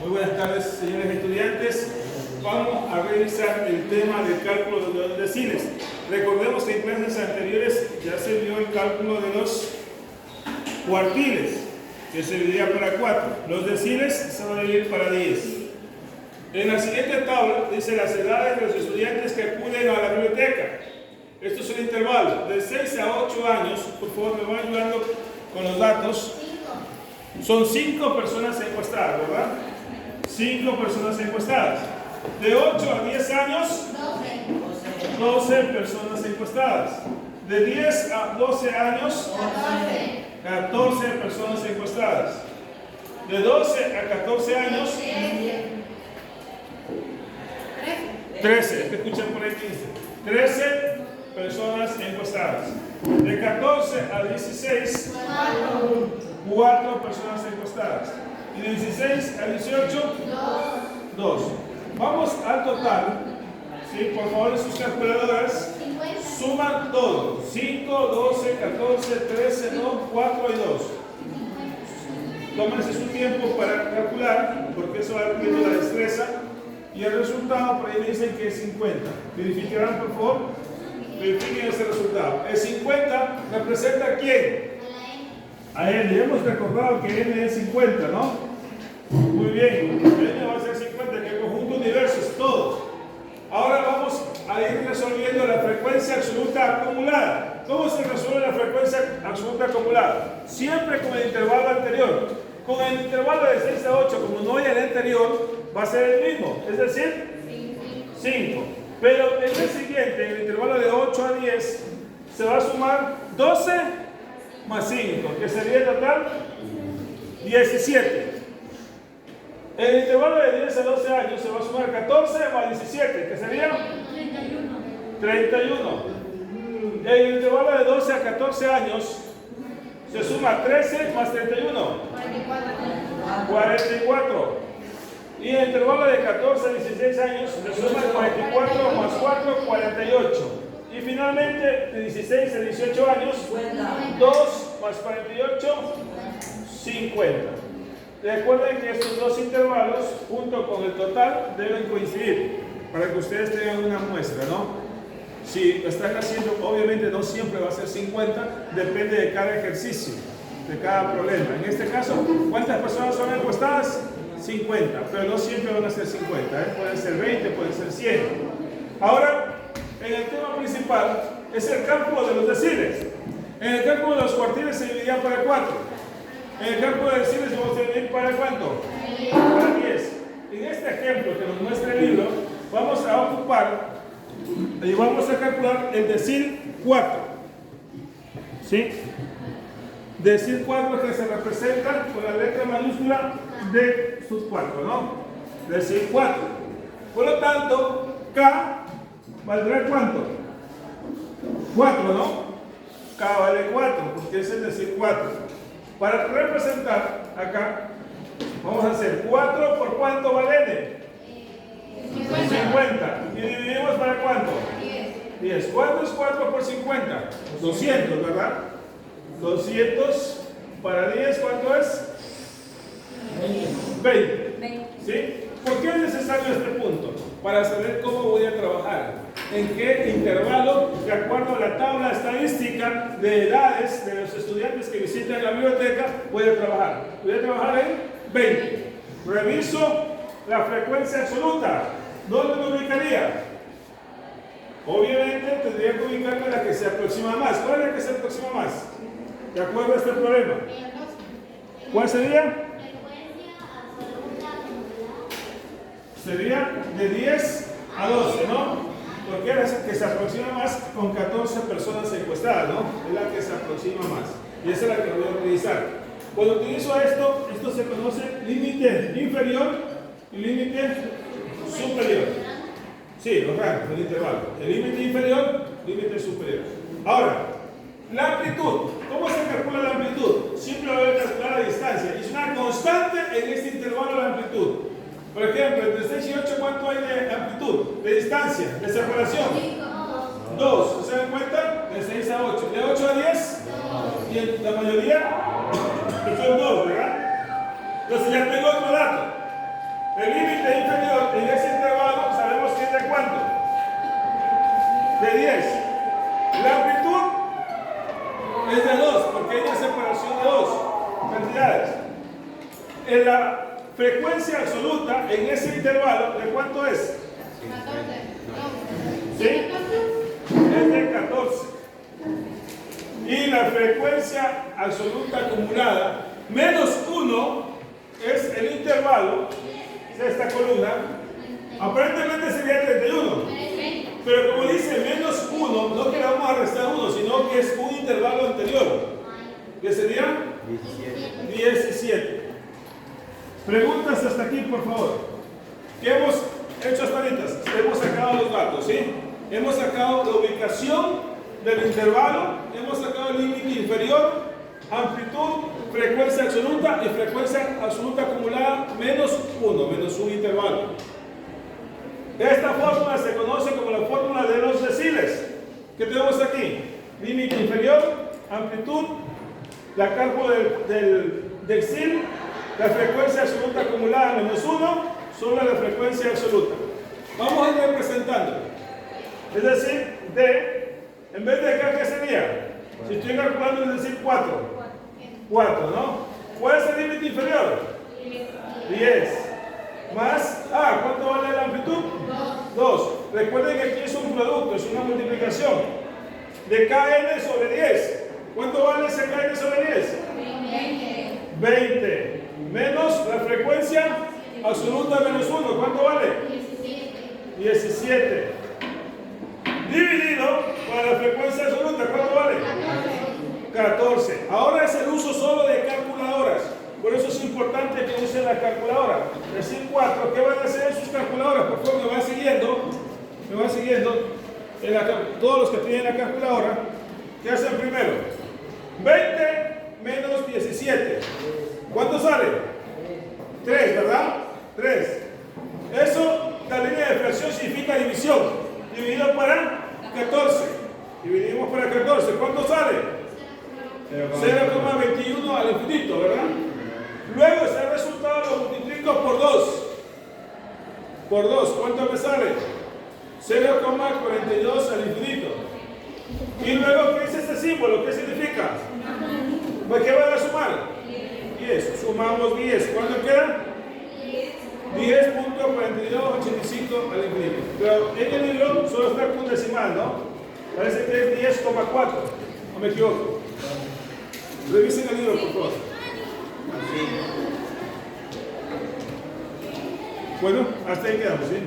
Muy buenas tardes, señores estudiantes. Vamos a revisar el tema del cálculo de los deciles. Recordemos que en clases anteriores ya se vio el cálculo de los cuartiles, que se dividía para 4. Los deciles se van a dividir para 10. En la siguiente tabla dice las edades de los estudiantes que acuden a la biblioteca. Esto es un intervalo de 6 a 8 años. Por favor, me van ayudando con los datos. Son 5 personas encuestadas, ¿verdad? 5 personas encuestadas. De 8 a 10 años, 12 personas encuestadas. De 10 a 12 años, 14 personas encuestadas. De 12 a 14 años, 13. Escuchen por ahí 15. 13 personas encuestadas. De 14 a 16, 4 personas encuestadas. Y de 16 a 18, 2. Vamos al total. ¿Sí? Por favor, en sus calculadoras, suman todo. 5, 12, 14, 13, 2, 4 y 2. Tómense su tiempo para calcular, porque eso va dependiendo de la destreza. Y el resultado, por ahí me dicen que es 50. ¿Verificarán, por favor? Verifiquen ese resultado. El 50 representa ¿a quién? A N. Hemos recordado que N es 50, ¿no? Muy bien. N va a ser 50, que el conjunto universo es todo. Ahora vamos a ir resolviendo la frecuencia absoluta acumulada. ¿Cómo se resuelve la frecuencia absoluta acumulada? Siempre con el intervalo anterior. Con el intervalo de 6 a 8, como no hay el anterior, va a ser el mismo. Es decir, 5. Pero en el siguiente, en el intervalo de 8 a 10, se va a sumar 12 más 5, que sería en total 17. En el intervalo de 10 a 12 años se va a sumar 14 más 17, que sería 31. En el intervalo de 12 a 14 años se suma 13 más 31, 44. Y en el intervalo de 14 a 16 años se suma 44 más 4, 48. Y finalmente, de 16 a 18 años, 2 más 48, 50. Recuerden que estos dos intervalos, junto con el total, deben coincidir para que ustedes tengan una muestra, ¿no? Si están haciendo, obviamente no siempre va a ser 50, depende de cada ejercicio, de cada problema. En este caso, ¿cuántas personas son encuestadas? 50, pero no siempre van a ser 50, ¿eh? Pueden ser 20, pueden ser 100. Ahora, en el tema principal es el cálculo de los deciles. En el cálculo de los cuartiles se dividía para 4. En el cálculo de deciles vamos a dividir para ¿cuánto? Para 10. En este ejemplo que nos muestra el libro, vamos a ocupar y vamos a calcular el decil 4. ¿Sí? Decil 4 que se representa con la letra mayúscula de sub 4, ¿no? Decil 4. Por lo tanto, K valdrá ¿cuánto? 4, ¿no? K vale 4, porque es el decil 4. Para representar acá, vamos a hacer 4 por ¿cuánto vale N? 50. ¿Y dividimos para cuánto? 10. ¿Cuánto es 4 por 50? 200, ¿verdad? 200 para 10, ¿cuánto es? 20. ¿Sí? ¿Por qué es necesario este punto? Para saber cómo voy a trabajar. En qué intervalo, de acuerdo a la tabla estadística de edades de los estudiantes que visitan la biblioteca, voy a trabajar. Voy a trabajar en 20. Reviso la frecuencia absoluta. ¿Dónde me ubicaría? Obviamente tendría que ubicarme en la que se aproxima más. ¿Cuál es la que se aproxima más? De acuerdo a este problema. ¿Cuál sería? Sería de 10 a 12, ¿no? Porque es la que se aproxima más con 14 personas encuestadas, ¿no? Es la que se aproxima más. Y esa es la que voy a utilizar. Cuando utilizo esto, esto se conoce límite inferior y límite superior. Sí, los rangos del intervalo. El límite inferior, límite superior. Ahora, la amplitud. ¿Cómo se calcula la amplitud? Siempre voy a calcular la distancia. Es una constante en este intervalo la amplitud. Por ejemplo, entre 6 y 8, ¿cuánto hay de amplitud? De distancia, de separación. 2. ¿Se dan cuenta? De 6 a 8. De 8 a 10. Y en la mayoría son 2, ¿verdad? Entonces ya tengo otro dato. frecuencia absoluta en ese intervalo, ¿de cuánto es? 14. ¿Sí? Es de 14. Y la frecuencia absoluta acumulada, menos 1, es el intervalo de esta columna. Aparentemente sería 31. Pero como dice menos 1, no que le vamos a restar 1, sino que es un intervalo anterior. ¿Qué sería? 17. Preguntas hasta aquí, por favor. ¿Qué hemos hecho hasta ahorita? Hemos sacado los datos, ¿sí? Hemos sacado la ubicación del intervalo, hemos sacado el límite inferior, amplitud, frecuencia absoluta y frecuencia absoluta acumulada menos 1, menos un intervalo. Esta fórmula se conoce como la fórmula de los deciles. ¿Qué tenemos aquí? Límite inferior, amplitud, la cálculo del decil, la frecuencia absoluta acumulada menos 1 sobre la frecuencia absoluta. Vamos a ir representando. Es decir, en vez de acá, ¿qué sería? Si estoy calculando, es decir, 4. 4, ¿no? ¿Cuál es el límite inferior? 10. Más, ¿cuánto vale la amplitud? 2. Recuerden que aquí es un producto, es una multiplicación de kn sobre 10. ¿Cuánto vale ese kn sobre 10? 20. Menos la frecuencia absoluta menos 1. ¿Cuánto vale? 17. Dividido por la frecuencia absoluta. ¿Cuánto vale? 14. Ahora es el uso solo de calculadoras. Por eso es importante que usen la calculadora. Decir 4, ¿qué van a hacer en sus calculadoras? Por favor, me van siguiendo. Todos los que tienen la calculadora, ¿qué hacen primero? 20 menos 17. ¿Cuánto sale? 3, ¿verdad? 3. Eso, la línea de fracción significa división. Dividido para 14. Dividimos para 14. ¿Cuánto sale? 0,21 al infinito, ¿verdad? Luego ese resultado lo multiplico por 2. Por 2, ¿cuánto me sale? 0,42 al infinito. Y luego, ¿qué es este símbolo? ¿Qué significa? Pues, ¿qué van a sumar? 10. Sumamos 10. ¿Cuánto queda? 10.4285 al infinito. Pero en el libro solo está con decimal, ¿no? Parece que es 10,4. No me equivoco. Revisen el libro, por favor. Bueno, hasta ahí quedamos, ¿sí?